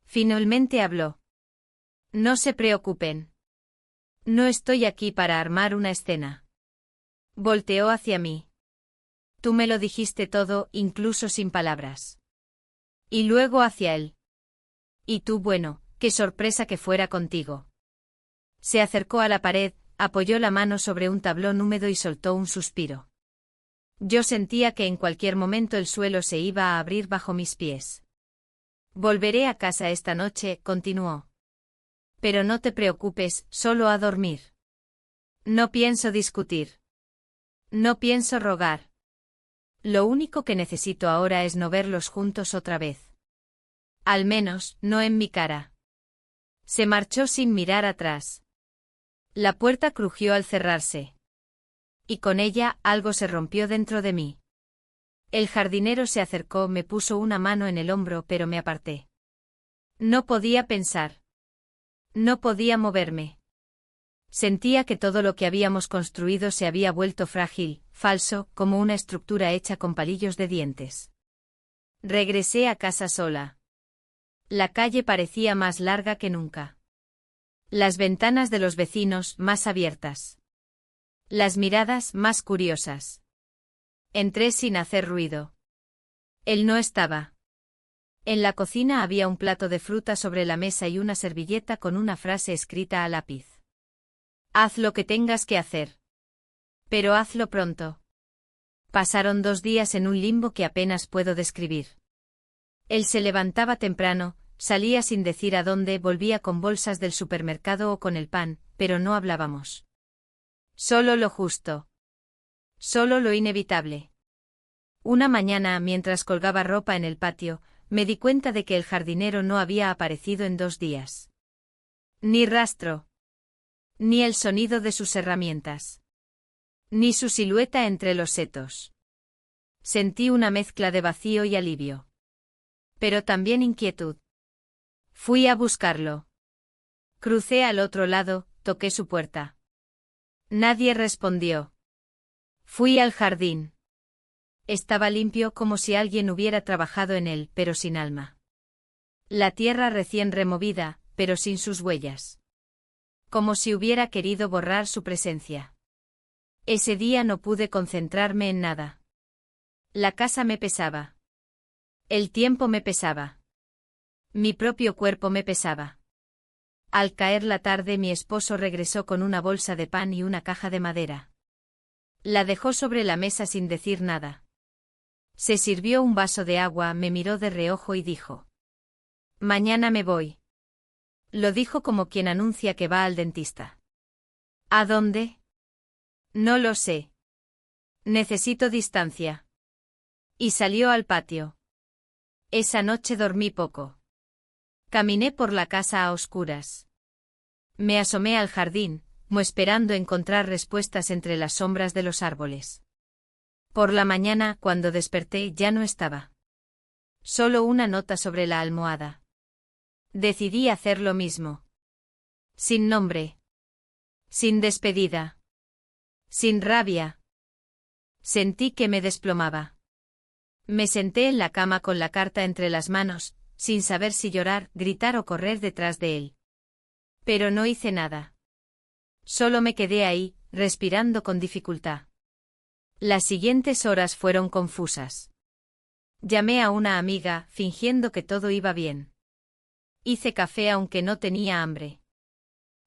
Finalmente habló. No se preocupen. No estoy aquí para armar una escena. Volteó hacia mí. Tú me lo dijiste todo, incluso sin palabras. Y luego hacia él. Y tú, bueno, qué sorpresa que fuera contigo. Se acercó a la pared, apoyó la mano sobre un tablón húmedo y soltó un suspiro. Yo sentía que en cualquier momento el suelo se iba a abrir bajo mis pies. Volveré a casa esta noche, continuó. Pero no te preocupes, solo a dormir. No pienso discutir. No pienso rogar. Lo único que necesito ahora es no verlos juntos otra vez. Al menos, no en mi cara. Se marchó sin mirar atrás. La puerta crujió al cerrarse. Y con ella, algo se rompió dentro de mí. El jardinero se acercó, me puso una mano en el hombro, pero me aparté. No podía pensar. No podía moverme. Sentía que todo lo que habíamos construido se había vuelto frágil, falso, como una estructura hecha con palillos de dientes. Regresé a casa sola. La calle parecía más larga que nunca. Las ventanas de los vecinos más abiertas. Las miradas más curiosas. Entré sin hacer ruido. Él no estaba. En la cocina había un plato de fruta sobre la mesa y una servilleta con una frase escrita a lápiz. Haz lo que tengas que hacer. Pero hazlo pronto. Pasaron 2 días en un limbo que apenas puedo describir. Él se levantaba temprano, salía sin decir a dónde, volvía con bolsas del supermercado o con el pan, pero no hablábamos. Solo lo justo. Solo lo inevitable. Una mañana, mientras colgaba ropa en el patio, me di cuenta de que el jardinero no había aparecido en 2 días. Ni rastro. Ni el sonido de sus herramientas. Ni su silueta entre los setos. Sentí una mezcla de vacío y alivio. Pero también inquietud. Fui a buscarlo. Crucé al otro lado, toqué su puerta. Nadie respondió. Fui al jardín. Estaba limpio como si alguien hubiera trabajado en él, pero sin alma. La tierra recién removida, pero sin sus huellas. Como si hubiera querido borrar su presencia. Ese día no pude concentrarme en nada. La casa me pesaba. El tiempo me pesaba. Mi propio cuerpo me pesaba. Al caer la tarde mi esposo regresó con una bolsa de pan y una caja de madera. La dejó sobre la mesa sin decir nada. Se sirvió un vaso de agua, me miró de reojo y dijo: «Mañana me voy». Lo dijo como quien anuncia que va al dentista. ¿A dónde? No lo sé. Necesito distancia. Y salió al patio. Esa noche dormí poco. Caminé por la casa a oscuras. Me asomé al jardín, como esperando encontrar respuestas entre las sombras de los árboles. Por la mañana, cuando desperté, ya no estaba. Solo una nota sobre la almohada. Decidí hacer lo mismo. Sin nombre. Sin despedida. Sin rabia. Sentí que me desplomaba. Me senté en la cama con la carta entre las manos, sin saber si llorar, gritar o correr detrás de él. Pero no hice nada. Solo me quedé ahí, respirando con dificultad. Las siguientes horas fueron confusas. Llamé a una amiga, fingiendo que todo iba bien. Hice café aunque no tenía hambre.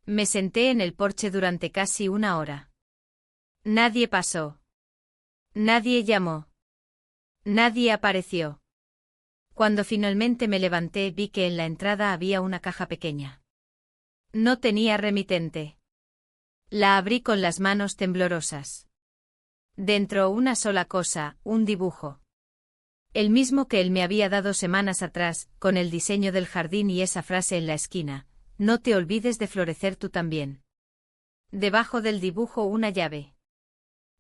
Me senté en el porche durante casi una hora. Nadie pasó. Nadie llamó. Nadie apareció. Cuando finalmente me levanté vi que en la entrada había una caja pequeña. No tenía remitente. La abrí con las manos temblorosas. Dentro una sola cosa, un dibujo. El mismo que él me había dado semanas atrás, con el diseño del jardín y esa frase en la esquina: «No te olvides de florecer tú también». Debajo del dibujo una llave.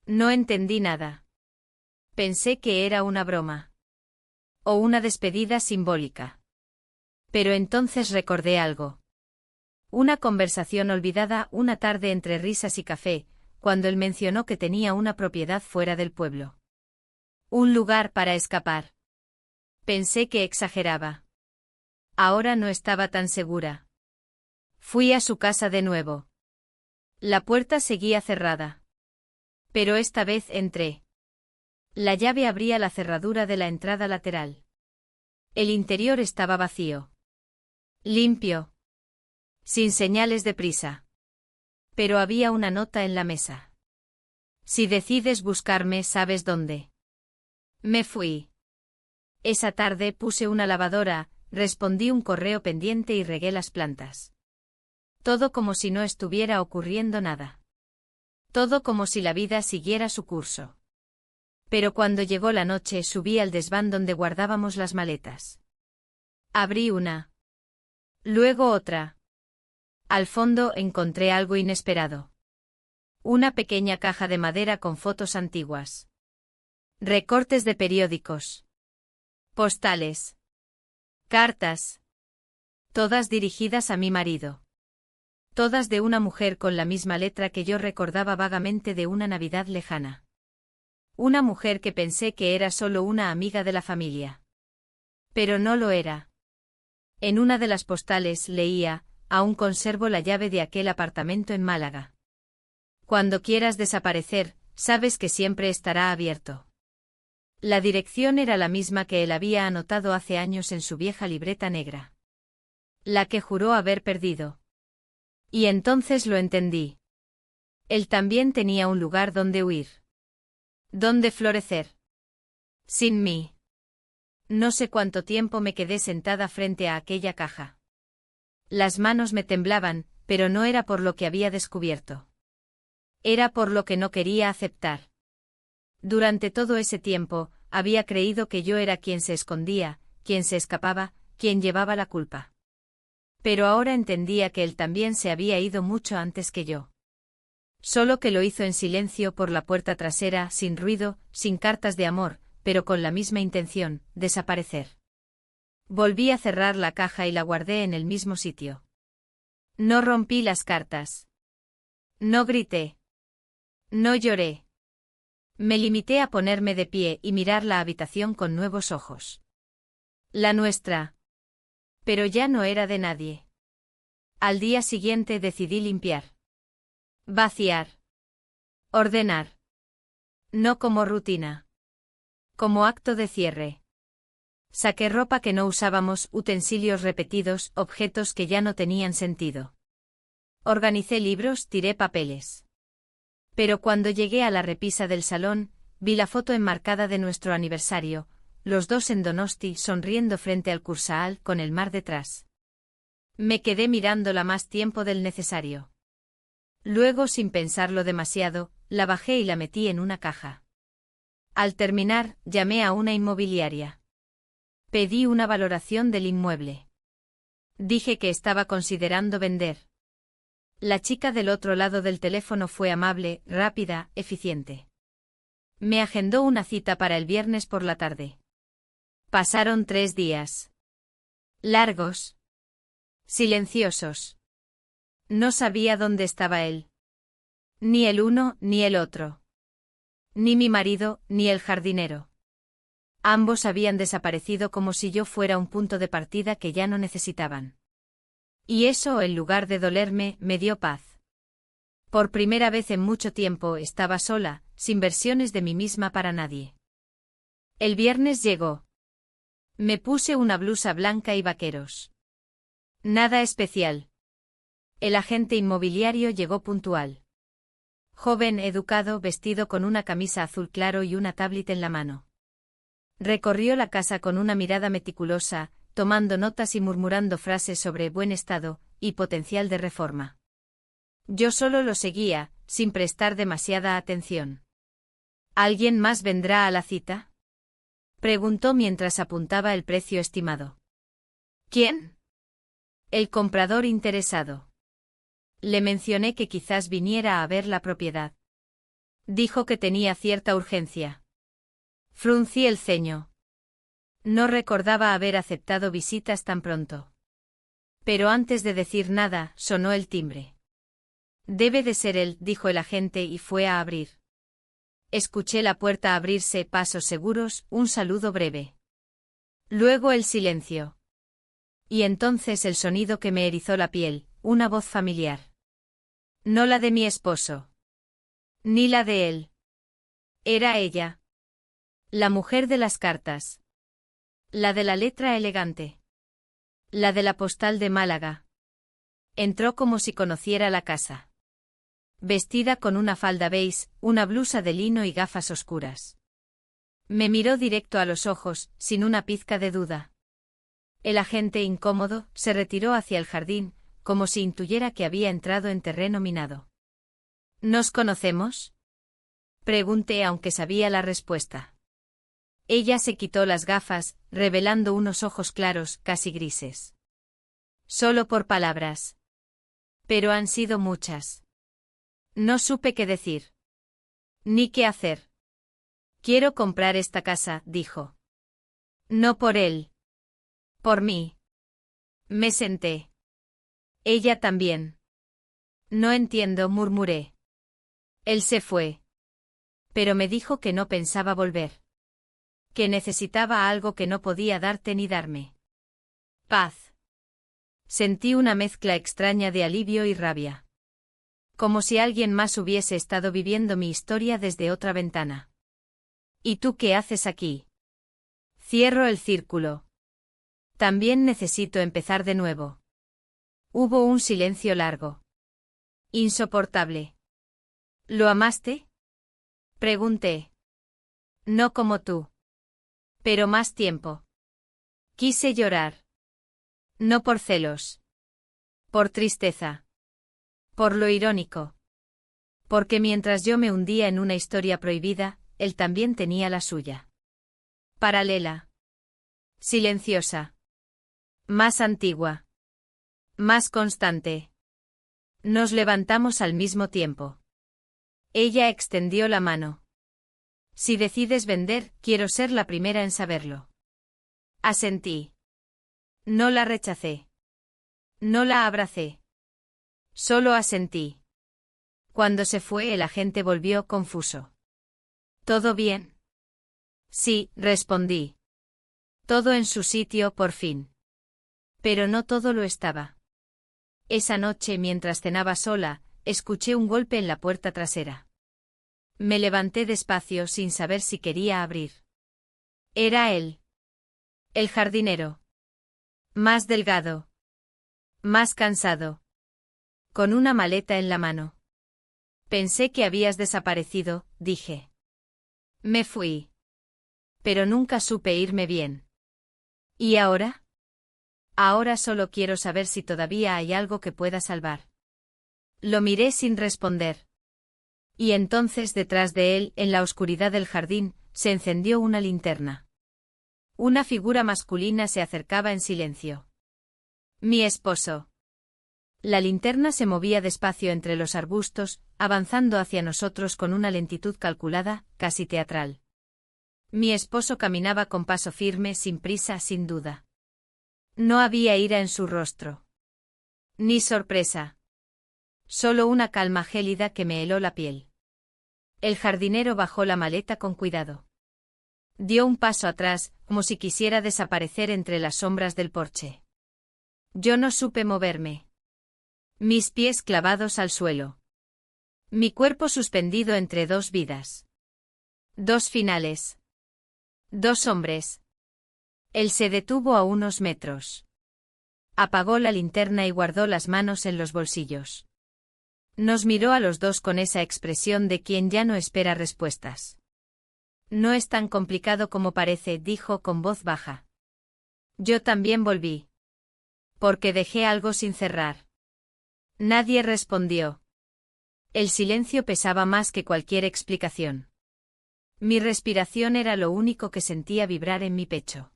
No entendí nada. Pensé que era una broma. O una despedida simbólica. Pero entonces recordé algo. Una conversación olvidada una tarde entre risas y café, cuando él mencionó que tenía una propiedad fuera del pueblo. Un lugar para escapar. Pensé que exageraba. Ahora no estaba tan segura. Fui a su casa de nuevo. La puerta seguía cerrada. Pero esta vez entré. La llave abría la cerradura de la entrada lateral. El interior estaba vacío. Limpio. Sin señales de prisa. Pero había una nota en la mesa. «Si decides buscarme, sabes dónde». Me fui. Esa tarde puse una lavadora, respondí un correo pendiente y regué las plantas. Todo como si no estuviera ocurriendo nada. Todo como si la vida siguiera su curso. Pero cuando llegó la noche subí al desván donde guardábamos las maletas. Abrí una. Luego otra. Al fondo encontré algo inesperado. Una pequeña caja de madera con fotos antiguas. Recortes de periódicos. Postales. Cartas. Todas dirigidas a mi marido. Todas de una mujer con la misma letra que yo recordaba vagamente de una Navidad lejana. Una mujer que pensé que era solo una amiga de la familia. Pero no lo era. En una de las postales leía: «Aún conservo la llave de aquel apartamento en Málaga. Cuando quieras desaparecer, sabes que siempre estará abierto». La dirección era la misma que él había anotado hace años en su vieja libreta negra. La que juró haber perdido. Y entonces lo entendí. Él también tenía un lugar donde huir. Donde florecer. Sin mí. No sé cuánto tiempo me quedé sentada frente a aquella caja. Las manos me temblaban, pero no era por lo que había descubierto. Era por lo que no quería aceptar. Durante todo ese tiempo, había creído que yo era quien se escondía, quien se escapaba, quien llevaba la culpa. Pero ahora entendía que él también se había ido mucho antes que yo. Solo que lo hizo en silencio por la puerta trasera, sin ruido, sin cartas de amor, pero con la misma intención, desaparecer. Volví a cerrar la caja y la guardé en el mismo sitio. No rompí las cartas. No grité. No lloré. Me limité a ponerme de pie y mirar la habitación con nuevos ojos. La nuestra. Pero ya no era de nadie. Al día siguiente decidí limpiar. Vaciar. Ordenar. No como rutina. Como acto de cierre. Saqué ropa que no usábamos, utensilios repetidos, objetos que ya no tenían sentido. Organicé libros, tiré papeles. Pero cuando llegué a la repisa del salón, vi la foto enmarcada de nuestro aniversario, los dos en Donosti sonriendo frente al Kursaal con el mar detrás. Me quedé mirándola más tiempo del necesario. Luego, sin pensarlo demasiado, la bajé y la metí en una caja. Al terminar, llamé a una inmobiliaria. Pedí una valoración del inmueble. Dije que estaba considerando vender. La chica del otro lado del teléfono fue amable, rápida, eficiente. Me agendó una cita para el viernes por la tarde. Pasaron 3 días. Largos. Silenciosos. No sabía dónde estaba él. Ni el uno ni el otro. Ni mi marido, ni el jardinero. Ambos habían desaparecido como si yo fuera un punto de partida que ya no necesitaban. Y eso, en lugar de dolerme, me dio paz. Por primera vez en mucho tiempo estaba sola, sin versiones de mí misma para nadie. El viernes llegó. Me puse una blusa blanca y vaqueros. Nada especial. El agente inmobiliario llegó puntual. Joven, educado, vestido con una camisa azul claro y una tablet en la mano. Recorrió la casa con una mirada meticulosa, tomando notas y murmurando frases sobre buen estado y potencial de reforma. Yo solo lo seguía, sin prestar demasiada atención. ¿Alguien más vendrá a la cita?, preguntó mientras apuntaba el precio estimado. ¿Quién? El comprador interesado. Le mencioné que quizás viniera a ver la propiedad. Dijo que tenía cierta urgencia. Fruncí el ceño. No recordaba haber aceptado visitas tan pronto. Pero antes de decir nada, sonó el timbre. Debe de ser él, dijo el agente y fue a abrir. Escuché la puerta abrirse, pasos seguros, un saludo breve. Luego el silencio. Y entonces el sonido que me erizó la piel, una voz familiar. No la de mi esposo. Ni la de él. Era ella. La mujer de las cartas. La de la letra elegante. La de la postal de Málaga. Entró como si conociera la casa. Vestida con una falda beige, una blusa de lino y gafas oscuras. Me miró directo a los ojos, sin una pizca de duda. El agente, incómodo, se retiró hacia el jardín, como si intuyera que había entrado en terreno minado. ¿Nos conocemos?, pregunté aunque sabía la respuesta. Ella se quitó las gafas, revelando unos ojos claros, casi grises. Solo por palabras. Pero han sido muchas. No supe qué decir. Ni qué hacer. Quiero comprar esta casa, dijo. No por él. Por mí. Me senté. Ella también. No entiendo, murmuré. Él se fue. Pero me dijo que no pensaba volver. Que necesitaba algo que no podía darte ni darme. Paz. Sentí una mezcla extraña de alivio y rabia. Como si alguien más hubiese estado viviendo mi historia desde otra ventana. ¿Y tú qué haces aquí? Cierro el círculo. También necesito empezar de nuevo. Hubo un silencio largo. Insoportable. ¿Lo amaste?, pregunté. No como tú. Pero más tiempo. Quise llorar. No por celos. Por tristeza. Por lo irónico. Porque mientras yo me hundía en una historia prohibida, él también tenía la suya. Paralela. Silenciosa. Más antigua. Más constante. Nos levantamos al mismo tiempo. Ella extendió la mano. Si decides vender, quiero ser la primera en saberlo. Asentí. No la rechacé. No la abracé. Solo asentí. Cuando se fue, el agente volvió confuso. ¿Todo bien? Sí, respondí. Todo en su sitio, por fin. Pero no todo lo estaba. Esa noche, mientras cenaba sola, escuché un golpe en la puerta trasera. Me levanté despacio sin saber si quería abrir. Era él. El jardinero. Más delgado. Más cansado. Con una maleta en la mano. Pensé que habías desaparecido, dije. Me fui. Pero nunca supe irme bien. ¿Y ahora? Ahora solo quiero saber si todavía hay algo que pueda salvar. Lo miré sin responder. Y entonces detrás de él, en la oscuridad del jardín, se encendió una linterna. Una figura masculina se acercaba en silencio. Mi esposo. La linterna se movía despacio entre los arbustos, avanzando hacia nosotros con una lentitud calculada, casi teatral. Mi esposo caminaba con paso firme, sin prisa, sin duda. No había ira en su rostro. Ni sorpresa. Solo una calma gélida que me heló la piel. El jardinero bajó la maleta con cuidado. Dio un paso atrás, como si quisiera desaparecer entre las sombras del porche. Yo no supe moverme. Mis pies clavados al suelo. Mi cuerpo suspendido entre dos vidas. Dos finales. Dos hombres. Él se detuvo a unos metros. Apagó la linterna y guardó las manos en los bolsillos. Nos miró a los dos con esa expresión de quien ya no espera respuestas. No es tan complicado como parece, dijo con voz baja. Yo también volví. Porque dejé algo sin cerrar. Nadie respondió. El silencio pesaba más que cualquier explicación. Mi respiración era lo único que sentía vibrar en mi pecho.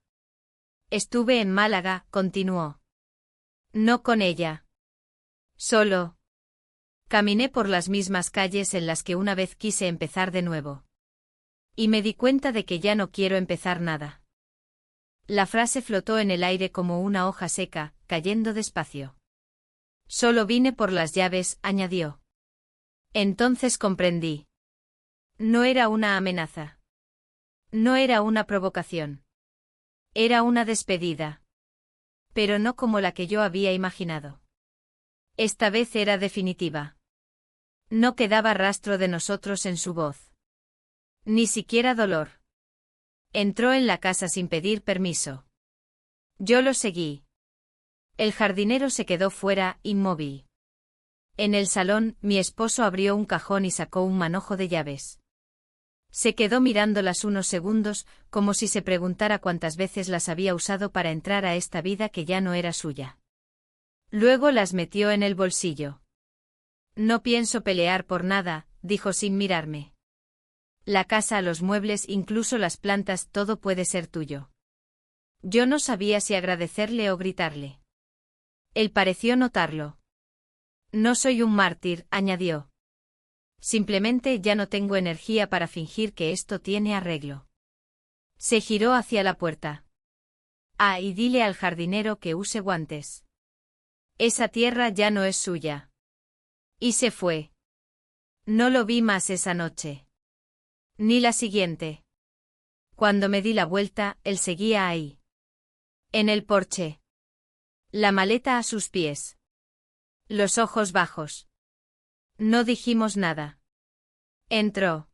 Estuve en Málaga, continuó. No con ella. Solo. Caminé por las mismas calles en las que una vez quise empezar de nuevo. Y me di cuenta de que ya no quiero empezar nada. La frase flotó en el aire como una hoja seca, cayendo despacio. Solo vine por las llaves, añadió. Entonces comprendí. No era una amenaza. No era una provocación. Era una despedida. Pero no como la que yo había imaginado. Esta vez era definitiva. No quedaba rastro de nosotros en su voz. Ni siquiera dolor. Entró en la casa sin pedir permiso. Yo lo seguí. El jardinero se quedó fuera, inmóvil. En el salón, mi esposo abrió un cajón y sacó un manojo de llaves. Se quedó mirándolas unos segundos, como si se preguntara cuántas veces las había usado para entrar a esta vida que ya no era suya. Luego las metió en el bolsillo. No pienso pelear por nada, dijo sin mirarme. La casa, los muebles, incluso las plantas, todo puede ser tuyo. Yo no sabía si agradecerle o gritarle. Él pareció notarlo. No soy un mártir, añadió. Simplemente ya no tengo energía para fingir que esto tiene arreglo. Se giró hacia la puerta. Ah, y dile al jardinero que use guantes. Esa tierra ya no es suya. Y se fue. No lo vi más esa noche. Ni la siguiente. Cuando me di la vuelta, él seguía ahí. En el porche. La maleta a sus pies. Los ojos bajos. No dijimos nada. Entró.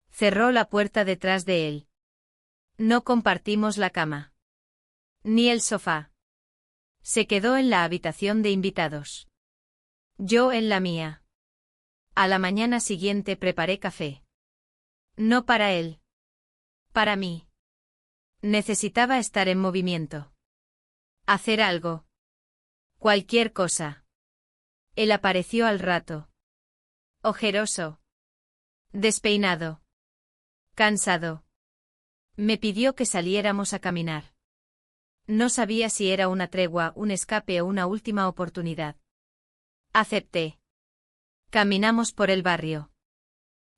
Cerró la puerta detrás de él. No compartimos la cama. Ni el sofá. Se quedó en la habitación de invitados. Yo en la mía. A la mañana siguiente preparé café. No para él. Para mí. Necesitaba estar en movimiento. Hacer algo. Cualquier cosa. Él apareció al rato. Ojeroso. Despeinado. Cansado. Me pidió que saliéramos a caminar. No sabía si era una tregua, un escape o una última oportunidad. Acepté. Caminamos por el barrio.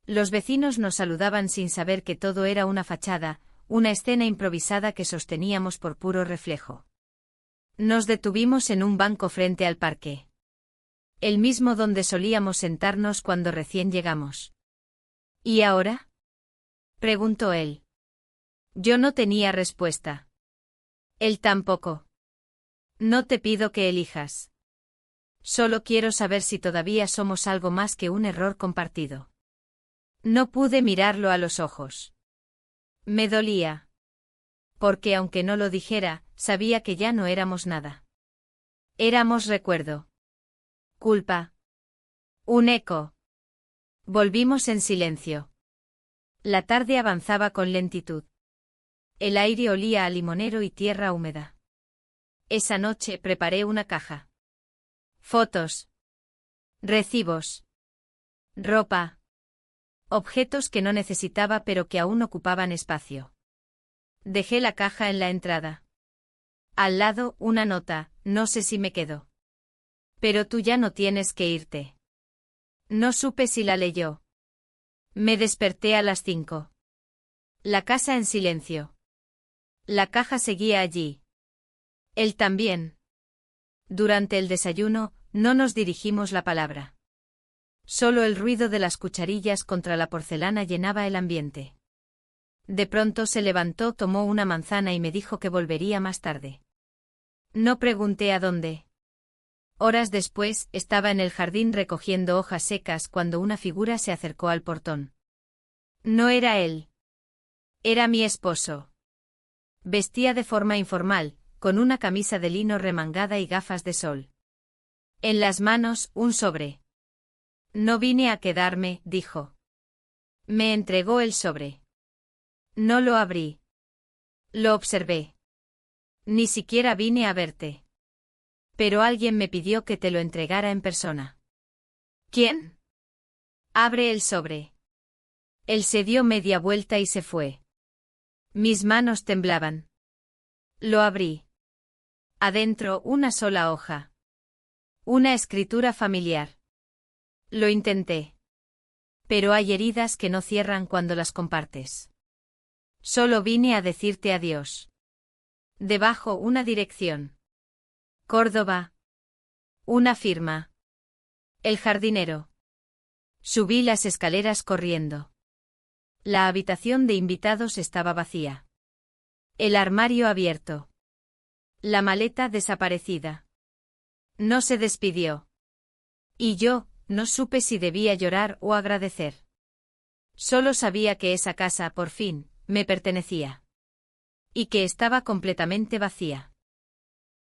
Los vecinos nos saludaban sin saber que todo era una fachada, una escena improvisada que sosteníamos por puro reflejo. Nos detuvimos en un banco frente al parque. El mismo donde solíamos sentarnos cuando recién llegamos. ¿Y ahora?, preguntó él. Yo no tenía respuesta. Él tampoco. No te pido que elijas. Solo quiero saber si todavía somos algo más que un error compartido. No pude mirarlo a los ojos. Me dolía. Porque aunque no lo dijera, sabía que ya no éramos nada. Éramos recuerdo. Culpa. Un eco. Volvimos en silencio. La tarde avanzaba con lentitud. El aire olía a limonero y tierra húmeda. Esa noche preparé una caja. Fotos. Recibos. Ropa. Objetos que no necesitaba pero que aún ocupaban espacio. Dejé la caja en la entrada. Al lado, una nota, no sé si me quedo. Pero tú ya no tienes que irte. No supe si la leyó. Me desperté a las 5. La casa en silencio. La caja seguía allí. Él también. Durante el desayuno, no nos dirigimos la palabra. Solo el ruido de las cucharillas contra la porcelana llenaba el ambiente. De pronto se levantó, tomó una manzana y me dijo que volvería más tarde. No pregunté a dónde. Horas después, estaba en el jardín recogiendo hojas secas cuando una figura se acercó al portón. No era él. Era mi esposo. Vestía de forma informal, con una camisa de lino remangada y gafas de sol. En las manos, un sobre. No vine a quedarme, dijo. Me entregó el sobre. No lo abrí. Lo observé. Ni siquiera vine a verte. Pero alguien me pidió que te lo entregara en persona. ¿Quién? Abre el sobre. Él se dio media vuelta y se fue. Mis manos temblaban. Lo abrí. Adentro, una sola hoja. Una escritura familiar. Lo intenté. Pero hay heridas que no cierran cuando las compartes. Solo vine a decirte adiós. Debajo, una dirección. Córdoba. Una firma. El jardinero. Subí las escaleras corriendo. La habitación de invitados estaba vacía. El armario abierto. La maleta desaparecida. No se despidió. Y yo, no supe si debía llorar o agradecer. Solo sabía que esa casa, por fin, me pertenecía. Y que estaba completamente vacía.